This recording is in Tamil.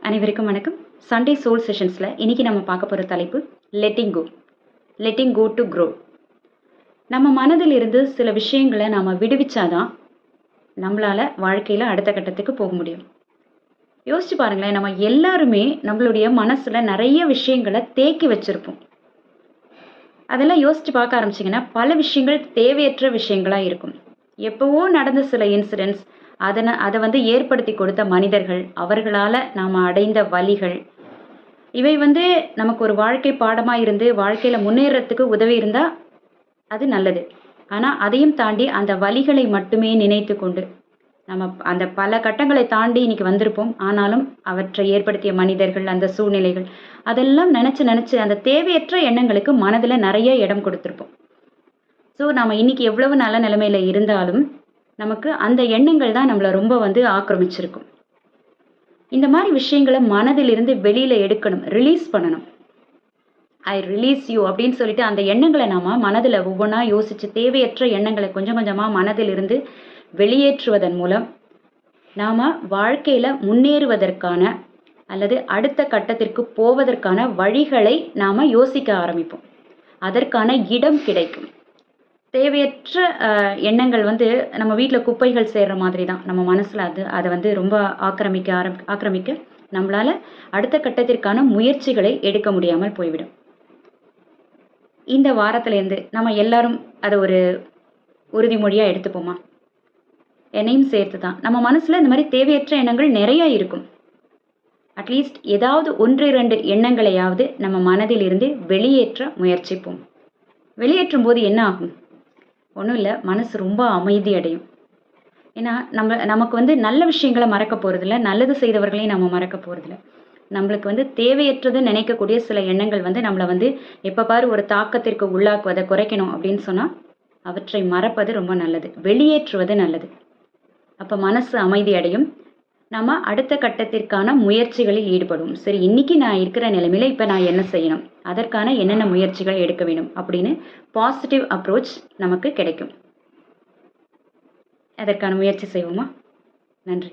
அனைவருக்கும் வணக்கம். சண்டே சோல் செஷன்ஸில் இன்றைக்கி நம்ம பார்க்க போகிற தலைப்பு லெட்டிங் கோ டு க்ரோ. நம்ம மனதில் இருந்து சில விஷயங்களை நாம் விடுவிச்சாதான் நம்மளால் வாழ்க்கையில் அடுத்த கட்டத்துக்கு போக முடியும். யோசிச்சு பாருங்களேன், நம்ம எல்லாருமே நம்மளுடைய மனசில் நிறைய விஷயங்களை தேக்கி வச்சுருப்போம். அதெல்லாம் யோசித்து பார்க்க ஆரம்பிச்சிங்கன்னா பல விஷயங்கள் தேவையற்ற விஷயங்களாக இருக்கும். எப்போவோ நடந்த சில இன்சிடென்ட்ஸ், அதை ஏற்படுத்தி கொடுத்த மனிதர்கள், அவர்களால் நாம் அடைந்த வலிகள், இவை நமக்கு ஒரு வாழ்க்கை பாடமாக இருந்து வாழ்க்கையில் முன்னேறத்துக்கு உதவி இருந்தால் அது நல்லது. ஆனால் அதையும் தாண்டி அந்த வலிகளை மட்டுமே நினைத்து கொண்டு நம்ம அந்த பல கட்டங்களை தாண்டி இன்னைக்கு வந்திருப்போம். ஆனாலும் அவற்றை ஏற்படுத்திய மனிதர்கள், அந்த சூழ்நிலைகள், அதெல்லாம் நினச்சி அந்த தேவையற்ற எண்ணங்களுக்கு மனதில் நிறைய இடம் கொடுத்துருப்போம். ஸோ நம்ம இன்னைக்கு எவ்வளவு நல்ல நிலைமையில் இருந்தாலும் நமக்கு அந்த எண்ணங்கள் தான் நம்மளை ரொம்ப ஆக்கிரமிச்சிருக்கும். இந்த மாதிரி விஷயங்களை மனதிலிருந்து வெளியில் எடுக்கணும், ரிலீஸ் பண்ணணும். ஐ ரிலீஸ் யூ அப்படின்னு சொல்லிட்டு அந்த எண்ணங்களை நாம மனதில் ஒவ்வொன்றா யோசித்து தேவையற்ற எண்ணங்களை கொஞ்சம் கொஞ்சமாக மனதிலிருந்து வெளியேற்றுவதன் மூலம் நாம் வாழ்க்கையில் முன்னேறுவதற்கான அல்லது அடுத்த கட்டத்திற்கு போவதற்கான வழிகளை நாம் யோசிக்க ஆரம்பிப்போம். அதற்கான இடம் கிடைக்கும். தேவையற்ற எண்ணங்கள் நம்ம வீட்டில் குப்பைகள் சேர்ற மாதிரி தான் நம்ம மனசில் அதை ரொம்ப ஆக்கிரமிக்க நம்மளால் அடுத்த கட்டத்திற்கான முயற்சிகளை எடுக்க முடியாமல் போய்விடும். இந்த வாரத்திலேருந்து நம்ம எல்லாரும் அதை ஒரு உறுதிமொழியாக எடுத்துப்போமா? என்னையும் சேர்த்து தான். நம்ம மனசில் இந்த மாதிரி தேவையற்ற எண்ணங்கள் நிறையா இருக்கும். அட்லீஸ்ட் ஏதாவது 1-2 எண்ணங்களையாவது நம்ம மனதில் இருந்து வெளியேற்ற முயற்சிப்போம். வெளியேற்றும் போது என்ன ஆகும்? ஒன்றும் இல்லை, மனசு ரொம்ப அமைதி அடையும். ஏன்னா நமக்கு நல்ல விஷயங்களை மறக்க போகிறதில்ல, நல்லது செய்தவர்களையும் நம்ம மறக்க போகிறதில்ல. நம்மளுக்கு தேவையற்றது நினைக்கக்கூடிய சில எண்ணங்கள் நம்மளை எப்போ பாரு ஒரு தாக்கத்திற்கு உள்ளாக்குவதை குறைக்கணும் அப்படின்னு சொன்னால் அவற்றை மறப்பது ரொம்ப நல்லது, வெளியேற்றுவது நல்லது. அப்போ மனசு அமைதி அடையும். நம்ம அடுத்த கட்டத்திற்கான முயற்சிகளில் ஈடுபடுவோம். சரி, இன்னைக்கு நான் இருக்கிற நிலைமையில இப்போ நான் என்ன செய்யணும், அதற்கான என்னென்ன முயற்சிகள் எடுக்க வேண்டும் அப்படின்னு பாசிட்டிவ் அப்ரோச் நமக்கு கிடைக்கும். அதற்கான முயற்சி செய்வோமா? நன்றி.